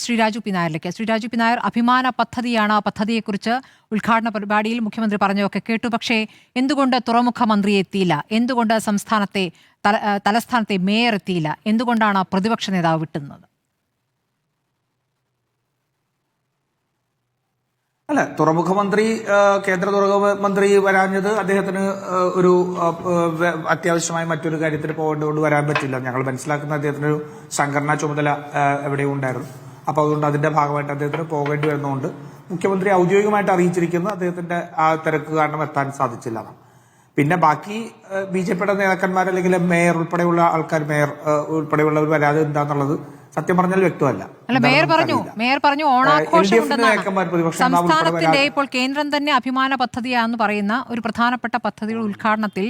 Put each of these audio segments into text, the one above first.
Sreeraju P നായരിലേക്ക്. Sreeraju P Nair, അഭിമാന പദ്ധതിയാണ്. പദ്ധതിയെക്കുറിച്ച് ഉദ്ഘാടന പരിപാടിയിൽ മുഖ്യമന്ത്രി പറഞ്ഞതൊക്കെ കേട്ടു. പക്ഷേ എന്തുകൊണ്ട് തുറമുഖ മന്ത്രി എത്തിയില്ല? എന്തുകൊണ്ട് തലസ്ഥാനത്തെ മേയർ എത്തിയില്ല? എന്തുകൊണ്ടാണ് പ്രതിപക്ഷ നേതാവ് വിട്ടുന്നത്? അല്ല, തുറമുഖ മന്ത്രി, കേന്ദ്ര തുറമുഖ മന്ത്രി വരാഞ്ഞത് അദ്ദേഹത്തിന് ഒരു അത്യാവശ്യമായ മറ്റൊരു കാര്യത്തിന് പോകേണ്ടതുകൊണ്ട് വരാൻ പറ്റില്ല. ഞങ്ങൾ മനസ്സിലാക്കുന്ന അദ്ദേഹത്തിന് ഒരു സംഘടനാ ചുമതല എവിടെയും ഉണ്ടായിരുന്നു. അപ്പൊ അതുകൊണ്ട് അതിന്റെ ഭാഗമായിട്ട് അദ്ദേഹത്തിന് പോകേണ്ടി വരുന്നതുകൊണ്ട് മുഖ്യമന്ത്രി ഔദ്യോഗികമായിട്ട് അറിയിച്ചിരിക്കുന്നത് അദ്ദേഹത്തിന്റെ ആ തിരക്ക് കാരണം എത്താൻ സാധിച്ചില്ല. പിന്നെ ബാക്കി ബി.ജെ.പിയുടെ നേതാക്കന്മാർ അല്ലെങ്കിൽ മേയർ ഉൾപ്പെടെയുള്ള ആൾക്കാർ, മേയർ ഉൾപ്പെടെയുള്ളവർ വരാതെ എന്താന്നുള്ളത് സത്യം പറഞ്ഞാൽ വ്യക്തമല്ല. മേയർ പറഞ്ഞു ഓണാഘോഷം സംസ്ഥാനത്തിന്റെ ഇപ്പോൾ കേന്ദ്രം തന്നെ അഭിമാന പദ്ധതിയാണെന്ന് പറയുന്ന ഒരു പ്രധാനപ്പെട്ട പദ്ധതിയുടെ ഉദ്ഘാടനത്തിൽ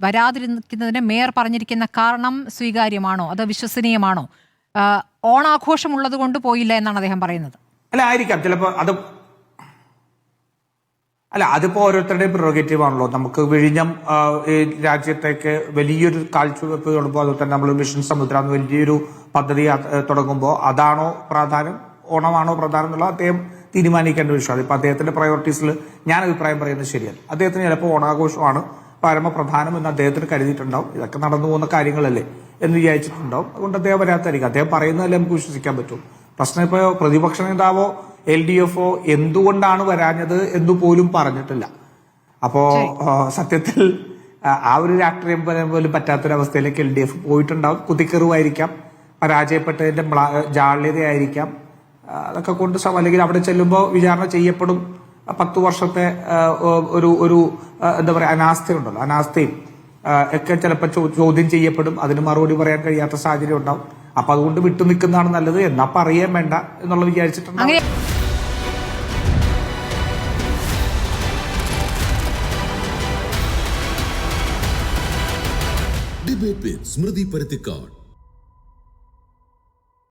വരാതിരിക്കുന്നതിന് മേയർ പറഞ്ഞിരിക്കുന്ന കാരണം സ്വീകാര്യമാണോ, അത് വിശ്വസനീയമാണോ? ഓണാഘോഷം ഉള്ളത് കൊണ്ട് പോയില്ല എന്നാണ് അദ്ദേഹം പറയുന്നത്. അല്ല, ആയിരിക്കാം ചിലപ്പോ. അതിപ്പോ ഓരോരുത്തരുടെയും പ്രിറോഗേറ്റീവ് ആണല്ലോ. നമുക്ക് വിഴിഞ്ഞം രാജ്യത്തേക്ക് വലിയൊരു കാഴ്ചവെപ്പ് തുടങ്ങുമ്പോൾ, അതുപോലെ തന്നെ നമ്മൾ മിഷൻ സമുദ്ര വലിയൊരു പദ്ധതി തുടങ്ങുമ്പോൾ അതാണോ പ്രാധാന്യം, ഓണമാണോ പ്രധാനം എന്നുള്ള അദ്ദേഹം തീരുമാനിക്കേണ്ട വിഷയം. അതിപ്പോ അദ്ദേഹത്തിന്റെ പ്രയോറിറ്റീസിൽ ഞാൻ അഭിപ്രായം പറയുന്നത് ശരിയല്ല. അദ്ദേഹത്തിന് ചിലപ്പോൾ ഓണാഘോഷമാണ് പരമപ്രധാനം എന്ന് അദ്ദേഹത്തിന് കരുതിയിട്ടുണ്ടാവും. ഇതൊക്കെ നടന്നു പോകുന്ന കാര്യങ്ങളല്ലേ എന്ന് വിചാരിച്ചിട്ടുണ്ടാവും. അതുകൊണ്ട് അദ്ദേഹം വരാത്തായിരിക്കും. അദ്ദേഹം പറയുന്നതല്ലേ നമുക്ക് വിശ്വസിക്കാൻ പറ്റും. പ്രശ്നം ഇപ്പോ പ്രതിപക്ഷ നേതാവോ LDF എന്തുകൊണ്ടാണ് വരാഞ്ഞത് എന്ന് പോലും പറഞ്ഞിട്ടില്ല. അപ്പോ സത്യത്തിൽ ആ ഒരു രാഷ്ട്രീയം പോലും പറ്റാത്തൊരവസ്ഥയിലേക്ക് LDF പോയിട്ടുണ്ടാവും. കുതിക്കെറിവായിരിക്കാം, പരാജയപ്പെട്ടതിന്റെ ജാള്യതയായിരിക്കാം. അതൊക്കെ കൊണ്ട് അല്ലെങ്കിൽ അവിടെ ചെല്ലുമ്പോൾ വിചാരണ ചെയ്യപ്പെടും. 10 വർഷത്തെ ഒരു എന്താ പറയാ അനാസ്ഥയുണ്ടല്ലോ, അനാസ്ഥയും ഒക്കെ ചിലപ്പോൾ ചോദ്യം ചെയ്യപ്പെടും. അതിന് മറുപടി പറയാൻ കഴിയാത്ത സാഹചര്യം ഉണ്ടാവും. അപ്പൊ അതുകൊണ്ട് വിട്ടു നിൽക്കുന്നതാണ് നല്ലത്. എന്നാ പറയാൻ വേണ്ട എന്നുള്ള വിചാരിച്ചിട്ടുണ്ട്. Debate with Smriti Paruthikad.